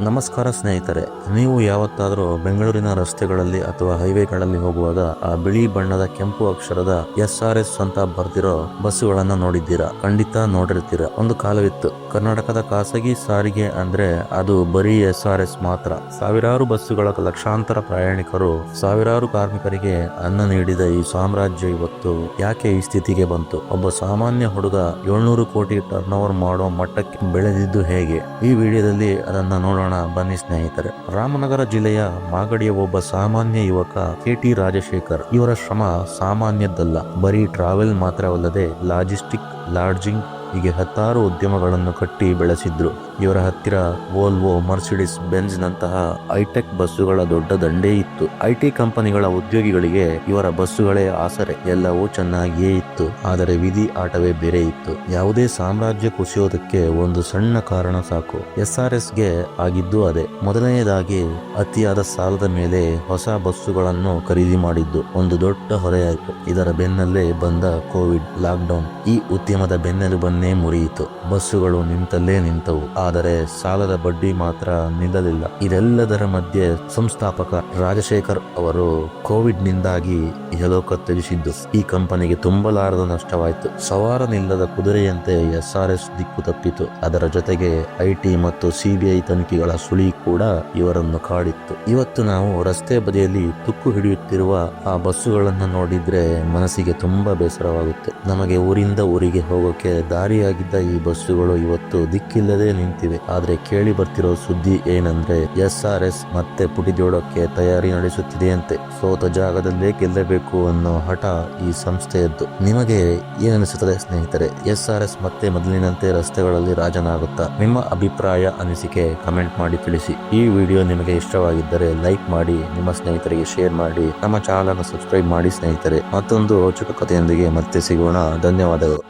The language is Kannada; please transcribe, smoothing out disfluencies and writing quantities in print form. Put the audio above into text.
ನಮಸ್ಕಾರ ಸ್ನೇಹಿತರೆ, ನೀವು ಯಾವತ್ತಾದರೂ ಬೆಂಗಳೂರಿನ ರಸ್ತೆಗಳಲ್ಲಿ ಅಥವಾ ಹೈವೇಗಳಲ್ಲಿ ಹೋಗುವಾಗ ಆ ಬಿಳಿ ಬಣ್ಣದ ಕೆಂಪು ಅಕ್ಷರದ SRS ಅಂತ ಬರ್ದಿರೋ ಬಸ್ಸುಗಳನ್ನ ನೋಡಿದ್ದೀರಾ? ಖಂಡಿತ ನೋಡಿರ್ತೀರಾ. ಒಂದು ಕಾಲವಿತ್ತು, ಕರ್ನಾಟಕದ ಖಾಸಗಿ ಸಾರಿಗೆ ಅಂದ್ರೆ ಅದು ಬರೀ SRS ಮಾತ್ರ. ಸಾವಿರಾರು ಬಸ್ಸುಗಳ ಲಕ್ಷಾಂತರ ಪ್ರಯಾಣಿಕರು, ಸಾವಿರಾರು ಕಾರ್ಮಿಕರಿಗೆ ಅನ್ನ ನೀಡಿದ ಈ ಸಾಮ್ರಾಜ್ಯ ಇವತ್ತು ಯಾಕೆ ಈ ಸ್ಥಿತಿಗೆ ಬಂತು? ಒಬ್ಬ ಸಾಮಾನ್ಯ ಹುಡುಗ 700 ಕೋಟಿ ಟರ್ನ್ ಓವರ್ ಮಾಡೋ ಮಟ್ಟಕ್ಕೆ ಬೆಳೆದಿದ್ದು ಹೇಗೆ? ಈ ವಿಡಿಯೋದಲ್ಲಿ ಅದನ್ನ ನೋಡೋಣ ಬನ್ನಿ ಸ್ನೇಹಿತರೆ. ರಾಮನಗರ ಜಿಲ್ಲೆಯ ಮಾಗಡಿಯ ಒಬ್ಬ ಸಾಮಾನ್ಯ ಯುವಕ KT ರಾಜಶೇಖರ್. ಇವರ ಶ್ರಮ ಸಾಮಾನ್ಯದ್ದಲ್ಲ. ಬರೀ ಟ್ರಾವೆಲ್ ಮಾತ್ರವಲ್ಲದೆ ಲಾಜಿಸ್ಟಿಕ್, ಲಾಡ್ಜಿಂಗ್ ಹೀಗೆ ಹತ್ತಾರು ಉದ್ಯಮಗಳನ್ನು ಕಟ್ಟಿ ಬೆಳೆಸಿದ್ರು. ಇವರ ಹತ್ತಿರ ವೋಲ್ವೋ, ಮರ್ಸಿಡಿಸ್ ಬೆಂಜ್ ನಂತಹ ಹೈಟೆಕ್ ಬಸ್ಸುಗಳ ದೊಡ್ಡ ದಂಡೇ ಇತ್ತು. IT ಕಂಪನಿಗಳ ಉದ್ಯೋಗಿಗಳಿಗೆ ಇವರ ಬಸ್ಸುಗಳೇ ಆಸರೆ. ಎಲ್ಲವೂ ಚೆನ್ನಾಗಿಯೇ ಇತ್ತು, ಆದರೆ ವಿಧಿ ಆಟವೇ ಬೇರೆ ಇತ್ತು. ಯಾವುದೇ ಸಾಮ್ರಾಜ್ಯ ಕುಸಿಯೋದಕ್ಕೆ ಒಂದು ಸಣ್ಣ ಕಾರಣ ಸಾಕು. SRSಗೆ ಆಗಿದ್ದು ಅದೇ. ಮೊದಲನೆಯದಾಗಿ ಅತಿಯಾದ ಸಾಲದ ಮೇಲೆ ಹೊಸ ಬಸ್ಸುಗಳನ್ನು ಖರೀದಿ ಮಾಡಿದ್ದು ಒಂದು ದೊಡ್ಡ ಹೊರೆಯಾಯಿತು. ಇದರ ಬೆನ್ನಲ್ಲೇ ಬಂದ ಕೋವಿಡ್, ಲಾಕ್ಡೌನ್ ಈ ಉದ್ಯಮದ ಬೆನ್ನೆಲುಬನ್ನೇ ಮುರಿಯಿತು. ಬಸ್ಸುಗಳು ನಿಂತಲ್ಲೇ ನಿಂತವು, ಆದರೆ ಸಾಲದ ಬಡ್ಡಿ ಮಾತ್ರ ನಿಲ್ಲಲಿಲ್ಲ. ಇದೆಲ್ಲದರ ಮಧ್ಯೆ ಸಂಸ್ಥಾಪಕ ರಾಜಶೇಖರ್ ಅವರು ಕೋವಿಡ್ ನಿಂದಾಗಿ ಇಹಲೋಕ ತ್ಯಜಿಸಿದ್ದು ಈ ಕಂಪನಿಗೆ ತುಂಬಲಾರದ ನಷ್ಟವಾಯಿತು. ಸವಾರನಿಲ್ಲದ ಕುದುರೆಯಂತೆ SRS ದಿಕ್ಕು ತಪ್ಪಿತು. ಅದರ ಜೊತೆಗೆ IT ಮತ್ತು CBI ತನಿಖೆಗಳ ಸುಳಿ ಕೂಡ ಇವರನ್ನು ಕಾಡಿತ್ತು. ಇವತ್ತು ನಾವು ರಸ್ತೆ ಬದಿಯಲ್ಲಿ ತುಕ್ಕು ಹಿಡಿಯುತ್ತಿರುವ ಆ ಬಸ್ಸುಗಳನ್ನು ನೋಡಿದ್ರೆ ಮನಸ್ಸಿಗೆ ತುಂಬಾ ಬೇಸರವಾಗುತ್ತೆ. ನಮಗೆ ಊರಿಂದ ಊರಿಗೆ ಹೋಗೋಕೆ ದಾರಿಯಾಗಿದ್ದ ಈ ಬಸ್ಸುಗಳು ಇವತ್ತು ದಿಕ್ಕಿಲ್ಲದೆ ನಿಂತಿವೆ. ಆದ್ರೆ ಕೇಳಿ ಬರ್ತಿರೋ ಸುದ್ದಿ ಏನಂದ್ರೆ SRS ಮತ್ತೆ ಪುಟಿದೋಡಕ್ಕೆ ತಯಾರಿ ನಡೆಸುತ್ತಿದೆಯಂತೆ. ಸೋತ ಜಾಗದಲ್ಲೇ ಗೆಲ್ಲಬೇಕು ಅನ್ನೋ ಹಠ ಈ ಸಂಸ್ಥೆಯದ್ದು. ನಿಮಗೆ ಏನನಿಸುತ್ತದೆ ಸ್ನೇಹಿತರೆ? SRS ಮತ್ತೆ ಮೊದಲಿನಂತೆ ರಸ್ತೆಗಳಲ್ಲಿ ರಾಜನಾಗುತ್ತಾ? ನಿಮ್ಮ ಅಭಿಪ್ರಾಯ, ಅನಿಸಿಕೆ ಕಮೆಂಟ್ ಮಾಡಿ ತಿಳಿಸಿ. ಈ ವಿಡಿಯೋ ನಿಮಗೆ ಇಷ್ಟವಾಗಿದ್ದರೆ ಲೈಕ್ ಮಾಡಿ, ನಿಮ್ಮ ಸ್ನೇಹಿತರಿಗೆ ಶೇರ್ ಮಾಡಿ, ನಮ್ಮ ಚಾನಲ್ ಅನ್ನು ಸಬ್ಸ್ಕ್ರೈಬ್ ಮಾಡಿ ಸ್ನೇಹಿತರೆ. ಮತ್ತೊಂದು ರೋಚಕ ಕಥೆಯೊಂದಿಗೆ ಮತ್ತೆ ಸಿಗೋಣ. ಧನ್ಯವಾದಗಳು.